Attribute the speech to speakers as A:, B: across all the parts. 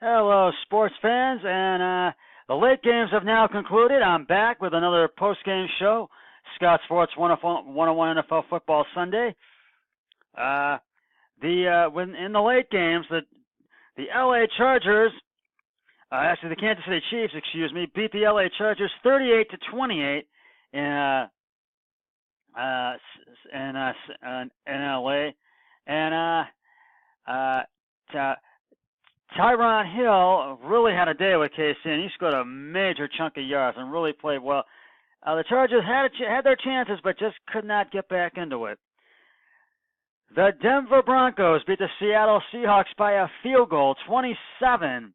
A: Hello, sports fans, and the late games have now concluded. I'm back with another post-game show, Scott Sports 101 NFL Football Sunday. When in the late games, the LA Chargers, actually the Kansas City Chiefs, beat the LA Chargers 38-28 in LA, and Tyron Hill really had a day with KC, and he scored a major chunk of yards and really played well. The Chargers had their chances, but just could not get back into it. The Denver Broncos beat the Seattle Seahawks by a field goal, 27-24,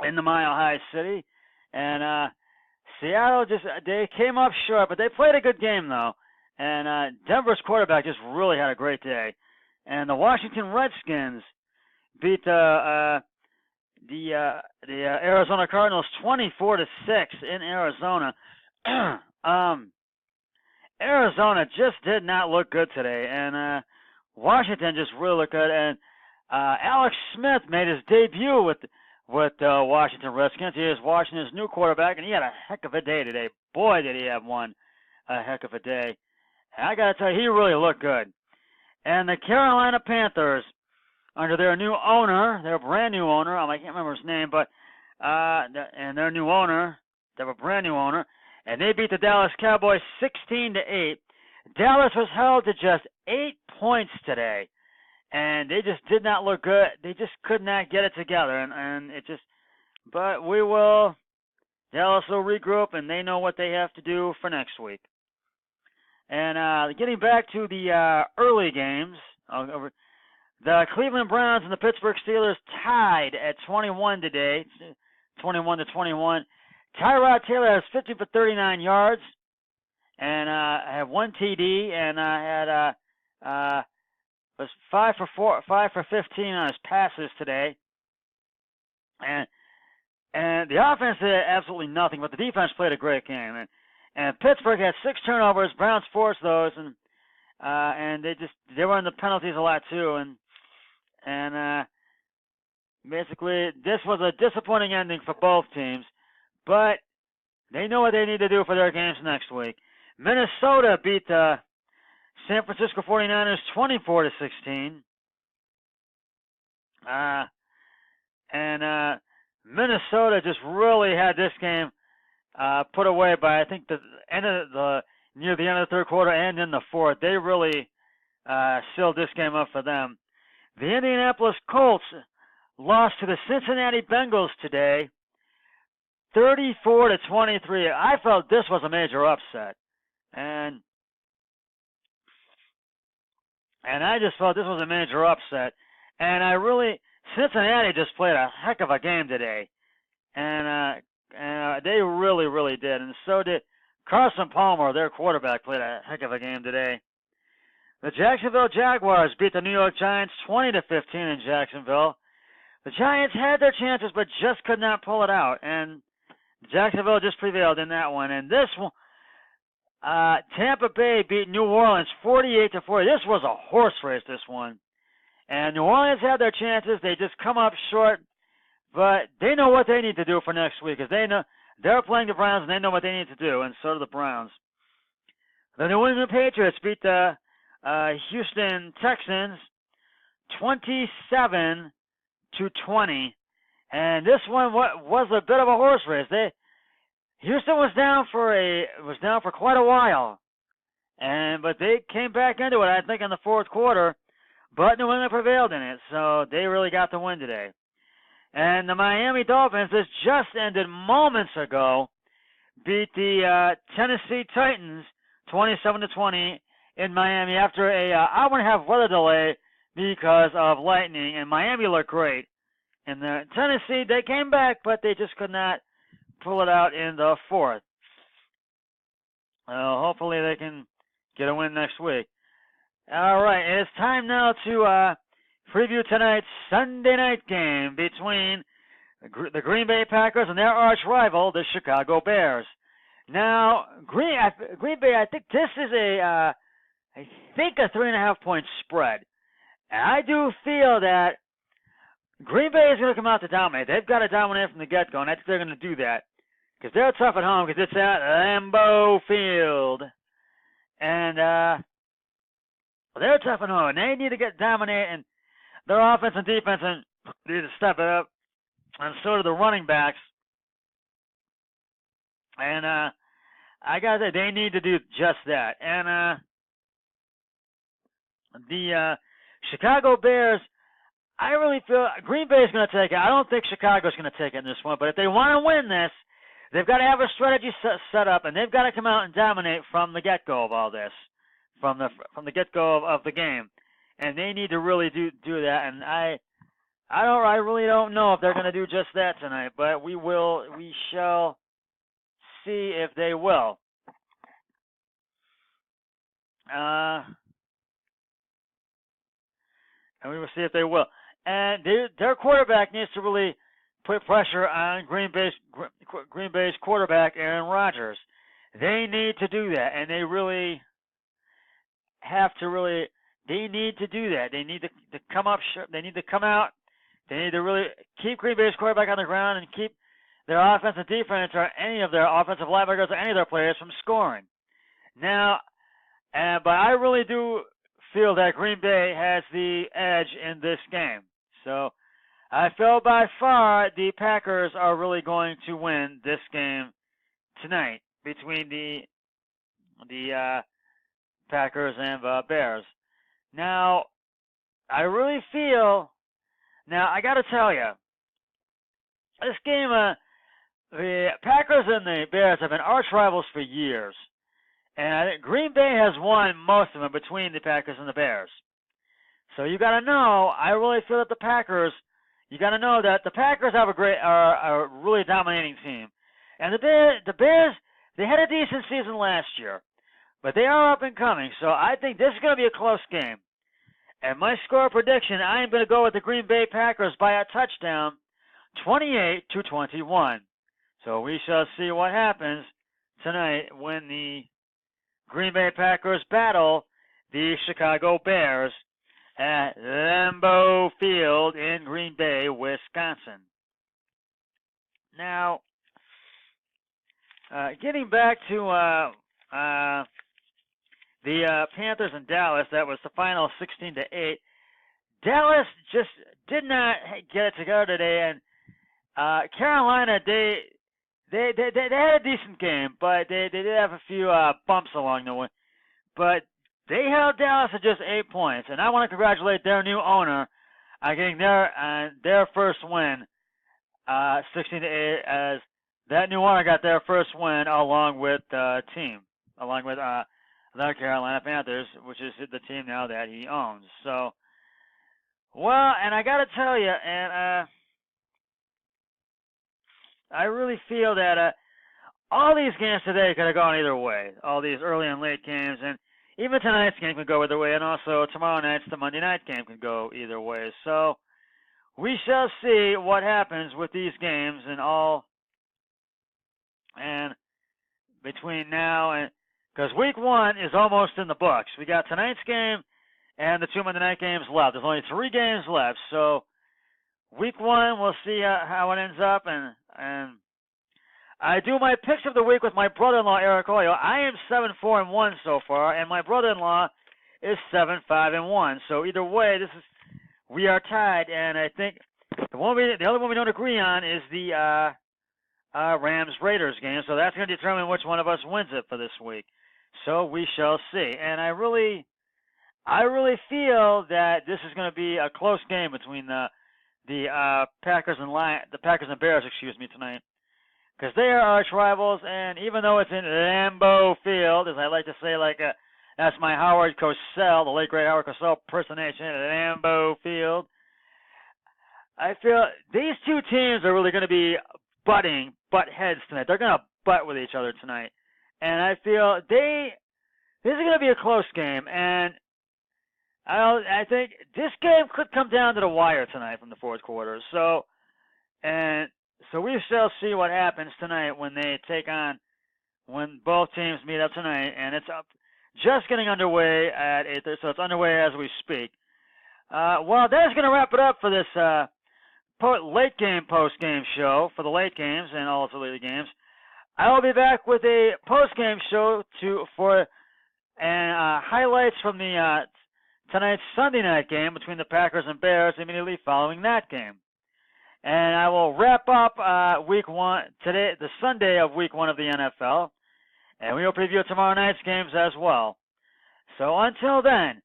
A: in the Mile High City. And Seattle they came up short, but they played a good game though. And Denver's quarterback just really had a great day. And the Washington Redskins beat the Arizona Cardinals 24-6 in Arizona. Arizona just did not look good today, and Washington just really looked good. And Alex Smith made his debut with Washington Redskins. He is Washington's new quarterback, and he had a heck of a day today. Boy, did he have a heck of a day. And I got to tell you, he really looked good. And the Carolina Panthers, under their new owner, their brand new owner, I can't remember his name, but and their new owner, they have a brand new owner, and they beat the Dallas Cowboys 16-8. Dallas was held to just 8 points today, and they just did not look good. They just could not get it together, and it just. But Dallas will regroup, and they know what they have to do for next week. And getting back to the early games, the Cleveland Browns and the Pittsburgh Steelers tied at 21 today, 21-21. Tyrod Taylor has 50 for 39 yards, and had one TD, and was 5 for 15 on his passes today. And the offense did absolutely nothing, but the defense played a great game. And Pittsburgh had 6 turnovers. Browns forced those, and they were in the penalties a lot too. And basically, this was a disappointing ending for both teams, but they know what they need to do for their games next week. Minnesota beat the San Francisco 49ers 24-16. And Minnesota just really had this game put away by, I think, near the end of the third quarter and in the fourth. They really sealed this game up for them. The Indianapolis Colts lost to the Cincinnati Bengals today, 34-23. I felt this was a major upset, and I just felt this was a major upset. And Cincinnati just played a heck of a game today, and they really, really did. And so did Carson Palmer, their quarterback, played a heck of a game today. The Jacksonville Jaguars beat the New York Giants 20-15 in Jacksonville. The Giants had their chances, but just could not pull it out. And Jacksonville just prevailed in that one. And this one, Tampa Bay beat New Orleans 48-40. This was a horse race, this one. And New Orleans had their chances. They just come up short. But they know what they need to do for next week, because they know they're playing the Browns and they know what they need to do, and so do the Browns. The New England Patriots beat the Houston Texans 27-20, and this one was a bit of a horse race. Houston was down for quite a while, but they came back into it, I think, in the fourth quarter. But New England prevailed in it, so they really got the win today. And the Miami Dolphins, this just ended moments ago, beat the Tennessee Titans 27-20 in Miami after a hour-and-a-half weather delay because of lightning. And Miami looked great. And the Tennessee, they came back, but they just could not pull it out in the fourth. Hopefully they can get a win next week. All right, it's time now to preview tonight's Sunday night game between the Green Bay Packers and their arch rival, the Chicago Bears. Now, Green Bay, I think this is a 3.5 point spread. And I do feel that Green Bay is going to come out to dominate. They've got to dominate from the get-go, and I think they're going to do that because they're tough at home because it's at Lambeau Field. And they're tough at home, and they need to get dominate, and their offense and defense and need to step it up, and so do the running backs. And I got to say, they need to do just that. And the Chicago Bears, I really feel Green Bay is going to take it. I don't think Chicago's going to take it in this one, but if they want to win this, they've got to have a strategy set up, and they've got to come out and dominate from the get-go of all this, from the get-go of the game, and they need to really do that. And I really don't know if they're going to do just that tonight, but we shall see if they will. And we will see if they will. And their quarterback needs to really put pressure on Green Bay's quarterback, Aaron Rodgers. They need to do that, and they really have to they need to do that. They need to come up. They need to come out. They need to really keep Green Bay's quarterback on the ground and keep their offensive defense or any of their offensive linebackers or any of their players from scoring. Now, but I really do feel that Green Bay has the edge in this game. So I feel by far the Packers are really going to win this game tonight between the Packers and Bears. Now, I really feel. Now, I got to tell you, this game, the Packers and the Bears have been arch rivals for years. And I think Green Bay has won most of them between the Packers and the Bears. So you got to know, I really feel that the Packers, you got to know that the Packers have are a really dominating team. And the Bears, they had a decent season last year. But they are up and coming. So I think this is going to be a close game. And my score prediction, I am going to go with the Green Bay Packers by a touchdown, 28-21. So we shall see what happens tonight when the Green Bay Packers battle the Chicago Bears at Lambeau Field in Green Bay, Wisconsin. Now, getting back to the Panthers and Dallas, that was the final 16-8. Dallas just did not get it together today, and Carolina, they had a decent game, but they did have a few bumps along the way. But they held Dallas to just 8 points, and I want to congratulate their new owner on getting their first win, 16-8, as that new owner got their first win along with the team, along with the Carolina Panthers, which is the team now that he owns. So, well, and I got to tell you, and I really feel that all these games today could have gone either way. All these early and late games, and even tonight's game could go either way, and also tomorrow night's the Monday night game could go either way. So we shall see what happens with these games and all, and between now and, because week 1 is almost in the books. We got tonight's game and the 2 Monday night games left. There's only 3 games left, so week 1, we'll see how it ends up, and I do my picks of the week with my brother-in-law, Eric Oyo. I am 7-4-1 so far, and my brother-in-law is 7-5-1. So either way, we are tied, and I think the other one we don't agree on is the Rams-Raiders game. So that's going to determine which one of us wins it for this week. So we shall see. And I really feel that this is going to be a close game between the Packers and Bears, tonight. Because they are arch rivals, and even though it's in Lambeau Field, as I like to say, that's my Howard Cosell, the late great Howard Cosell impersonation at Lambeau Field. I feel these two teams are really going to be butt heads tonight. They're going to butt with each other tonight, and I feel this is going to be a close game, and I think this game could come down to the wire tonight from the fourth quarter. So we shall see what happens tonight when both teams meet up tonight, and it's just getting underway at 8:30, so it's underway as we speak. Well, that's going to wrap it up for this late game post game show for the late games and also the games. I will be back with a post game show for highlights from the tonight's Sunday night game between the Packers and Bears immediately following that game. And I will wrap up week one today, the Sunday of week one of the NFL, and we will preview tomorrow night's games as well. So until then,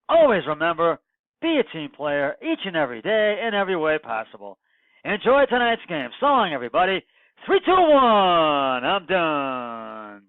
A: always remember, be a team player each and every day in every way possible. Enjoy tonight's game. So long, everybody. 3, 2, 1. I'm done.